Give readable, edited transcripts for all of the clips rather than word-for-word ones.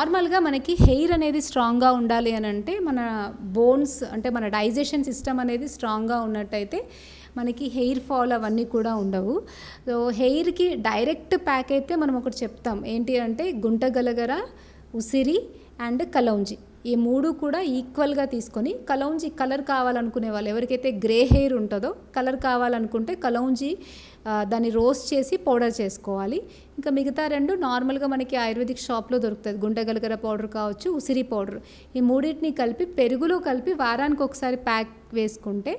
నార్మల్గా మనకి హెయిర్ అనేది స్ట్రాంగ్గా ఉండాలి అని అంటే మన బోన్స్ అంటే మన డైజెషన్ సిస్టమ్ అనేది స్ట్రాంగ్గా ఉన్నట్టయితే మనకి హెయిర్ ఫాల్ అవన్నీ కూడా ఉండవు. సో హెయిర్కి డైరెక్ట్ ప్యాక్ అయితే మనం ఒకటి చెప్తాం ఏంటి అంటే గుంటగలగర, ఉసిరి అండ్ కలౌంజి ఈ మూడు కూడా ఈక్వల్గా తీసుకొని కలౌంజి కలర్ కావాలనుకునే వాళ్ళు ఎవరికైతే గ్రే హెయిర్ ఉంటుందో కలర్ కావాలనుకుంటే కలౌంజి దాన్ని రోస్ట్ చేసి పౌడర్ చేసుకోవాలి. ఇంకా మిగతా రెండు నార్మల్గా మనకి ఆయుర్వేదిక్ షాప్లో దొరుకుతుంది. గుంటగలగర పౌడర్ కావచ్చు, ఉసిరి పౌడర్, ఈ మూడింటిని కలిపి పెరుగులో కలిపి వారానికి ఒకసారి ప్యాక్ వేసుకుంటే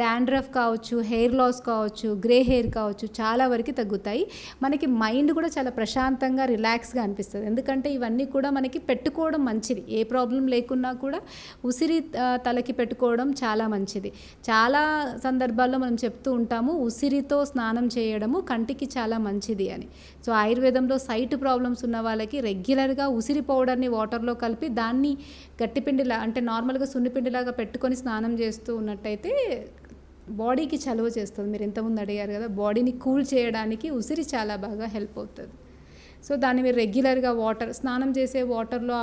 డాండ్రఫ్ కావచ్చు, హెయిర్ లాస్ కావచ్చు, గ్రే హెయిర్ కావచ్చు చాలా వరకు తగ్గుతాయి. మనకి మైండ్ కూడా చాలా ప్రశాంతంగా రిలాక్స్గా అనిపిస్తుంది. ఎందుకంటే ఇవన్నీ కూడా మనకి పెట్టుకోవడం మంచిది. ఏ ప్రాబ్లం లేకున్నా కూడా ఉసిరి తలకి పెట్టుకోవడం చాలా మంచిది. చాలా సందర్భాల్లో మనం చెప్తూ ఉంటాము ఉసిరితో స్నానం చేయడము కంటికి చాలా మంచిది అని. సో ఆయుర్వేదంలో సైట్ ప్రాబ్లమ్స్ ఉన్న వాళ్ళకి రెగ్యులర్గా ఉసిరి పౌడర్ని వాటర్లో కలిపి దాన్ని గట్టిపిండిలా అంటే నార్మల్గా సున్నిపిండిలాగా పెట్టుకొని స్నానం చేస్తూ ఉన్నట్టయితే బాడీకి చలువ చేస్తుంది. మీరు ఇంతకుముందు అడిగారు కదా, బాడీని కూల్ చేయడానికి ఉసిరి చాలా బాగా హెల్ప్ అవుతుంది. సో దాన్ని మీరు రెగ్యులర్గా స్నానం చేసే వాటర్లో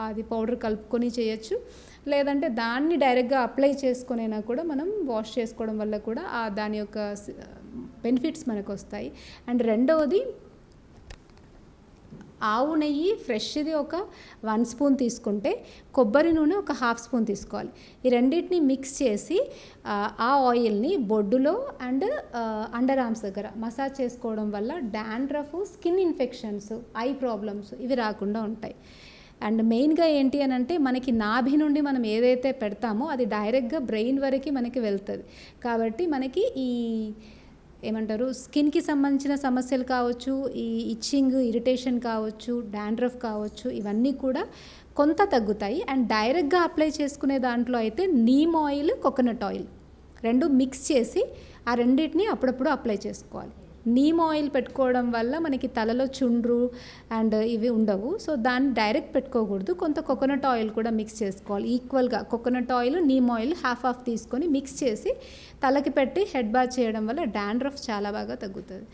అది పౌడర్ కలుపుకొని చేయొచ్చు. లేదంటే దాన్ని డైరెక్ట్గా అప్లై చేసుకునైనా కూడా మనం వాష్ చేసుకోవడం వల్ల కూడా దాని యొక్క బెనిఫిట్స్ మనకు వస్తాయి. అండ్ రెండవది ఆవు నెయ్యి ఫ్రెష్ది ఒక 1 స్పూన్ తీసుకుంటే కొబ్బరి నూనె ఒక 1/2 స్పూన్ తీసుకోవాలి. ఈ రెండింటిని మిక్స్ చేసి ఆ ఆయిల్ని బొడ్డులో అండ్ అండర్ ఆర్మ్స్ దగ్గర మసాజ్ చేసుకోవడం వల్ల dandruff, skin infections, eye problems ఇవి రాకుండా ఉంటాయి. అండ్ మెయిన్గా ఏంటి అని అంటే మనకి నాభి నుండి మనం ఏదైతే పెడతామో అది డైరెక్ట్గా బ్రెయిన్ వరకు మనకి వెళ్తుంది. కాబట్టి మనకి ఈ ఏమంటారు స్కిన్కి సంబంధించిన సమస్యలు కావచ్చు, ఈ ఇచ్చింగ్, ఇరిటేషన్ కావచ్చు, డాండ్రఫ్ కావచ్చు, ఇవన్నీ కూడా కొంత తగ్గుతాయి. అండ్ డైరెక్ట్గా అప్లై చేసుకునే దాంట్లో అయితే నీమ్ ఆయిల్, కోకోనట్ ఆయిల్ రెండు మిక్స్ చేసి ఆ రెండింటిని అప్పుడప్పుడు అప్లై చేసుకోవాలి. నీమ్ ఆయిల్ పెట్టుకోవడం వల్ల మనకి తలలో చుండ్రు అండ్ ఇవి ఉండవు. సో దాన్ని డైరెక్ట్ పెట్టుకోకూడదు. కొంత కోకోనట్ ఆయిల్ కూడా మిక్స్ చేసుకోవాలి. ఈక్వల్గా coconut oil, neem oil half తీసుకొని మిక్స్ చేసి తలకి పెట్టి హెడ్ బాత్ చేయడం వల్ల డాండ్రఫ్ చాలా బాగా తగ్గుతుంది.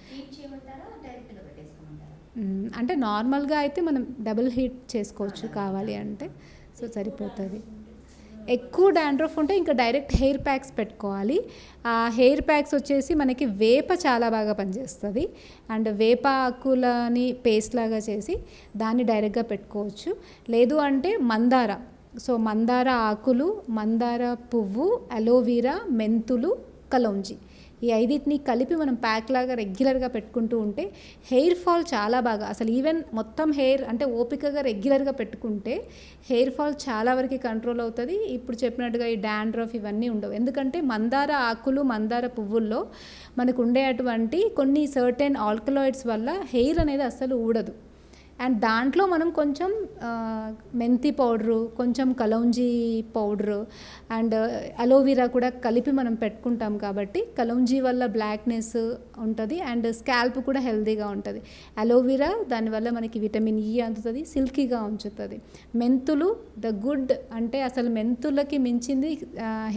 అంటే నార్మల్గా అయితే మనం డబుల్ హీట్ చేసుకోవచ్చు కావాలి అంటే. సో సరిపోతుంది. ఎక్కువ డాండ్రఫ్ ఉంటే ఇంకా డైరెక్ట్ హెయిర్ ప్యాక్స్ పెట్టుకోవాలి. ఆ హెయిర్ ప్యాక్స్ వచ్చేసి మనకి వేప చాలా బాగా పనిచేస్తుంది. అండ్ వేప ఆకులని పేస్ట్ లాగా చేసి దాన్ని డైరెక్ట్గా పెట్టుకోవచ్చు. లేదు అంటే మందార, సో మందార ఆకులు, మందార పువ్వు, అలోవీరా, మెంతులు, కలౌంజి ఈ 5టిని కలిపి మనం ప్యాక్ లాగా రెగ్యులర్గా పెట్టుకుంటూ ఉంటే హెయిర్ ఫాల్ చాలా బాగా అసలు ఈవెన్ మొత్తం హెయిర్ అంటే ఓపికగా రెగ్యులర్గా పెట్టుకుంటే హెయిర్ ఫాల్ చాలా వరకు కంట్రోల్ అవుతుంది. ఇప్పుడు చెప్పినట్టుగా ఈ డాండ్రఫ్ ఇవన్నీ ఉండవు. ఎందుకంటే మందార ఆకులు, మందార పువ్వుల్లో మనకు ఉండేటువంటి కొన్ని సర్టెన్ ఆల్కలాయిడ్స్ వల్ల హెయిర్ అనేది అస్సలు ఊడదు. అండ్ దాంట్లో మనం కొంచెం మెంతి పౌడరు, కొంచెం కలౌంజీ పౌడరు అండ్ అలోవీరా కూడా కలిపి మనం పెట్టుకుంటాం. కాబట్టి కలౌంజీ వల్ల బ్లాక్నెస్ ఉంటుంది అండ్ స్కాల్ప్ కూడా హెల్తీగా ఉంటుంది. అలోవీరా దానివల్ల మనకి విటమిన్ ఈ అందుతుంది, సిల్కీగా ఉంచుతుంది. మెంతులు ద గుడ్ అంటే అసలు మెంతులకి మించింది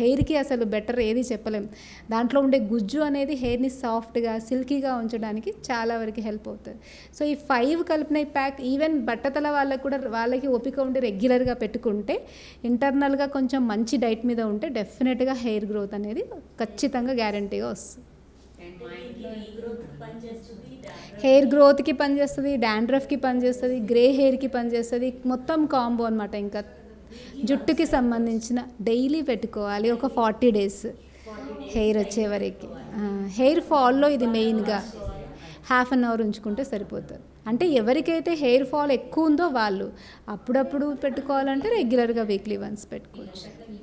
హెయిర్కి అసలు బెటర్ ఏది చెప్పలేం. దాంట్లో ఉండే గుజ్జు అనేది హెయిర్ని సాఫ్ట్గా, సిల్కీగా ఉంచడానికి చాలా వరకు హెల్ప్ అవుతుంది. సో ఈ 5 కలిపిన ప్యాక్ ఈవెన్ బట్టతల వాళ్ళకి కూడా వాళ్ళకి ఓపిక ఉండి రెగ్యులర్గా పెట్టుకుంటే ఇంటర్నల్గా కొంచెం మంచి డైట్ మీద ఉంటే డెఫినెట్గా హెయిర్ గ్రోత్ అనేది ఖచ్చితంగా గ్యారంటీగా వస్తుంది. హెయిర్ గ్రోత్కి పనిచేస్తుంది, డాండ్రఫ్కి పనిచేస్తుంది, గ్రే హెయిర్కి పనిచేస్తుంది. మొత్తం కాంబో అనమాట. ఇంకా జుట్టుకి సంబంధించిన డైలీ పెట్టుకోవాలి ఒక 40 days హెయిర్ వచ్చే వరకు. హెయిర్ ఫాల్లో ఇది మెయిన్గా 1/2 hour ఉంచుకుంటే సరిపోతుంది. అంటే ఎవరికైతే హెయిర్ ఫాల్ ఎక్కువ ఉందో వాళ్ళు అప్పుడప్పుడు పెట్టుకోవాలంటే రెగ్యులర్గా వీక్లీ వన్స్ పెట్టుకోవచ్చు.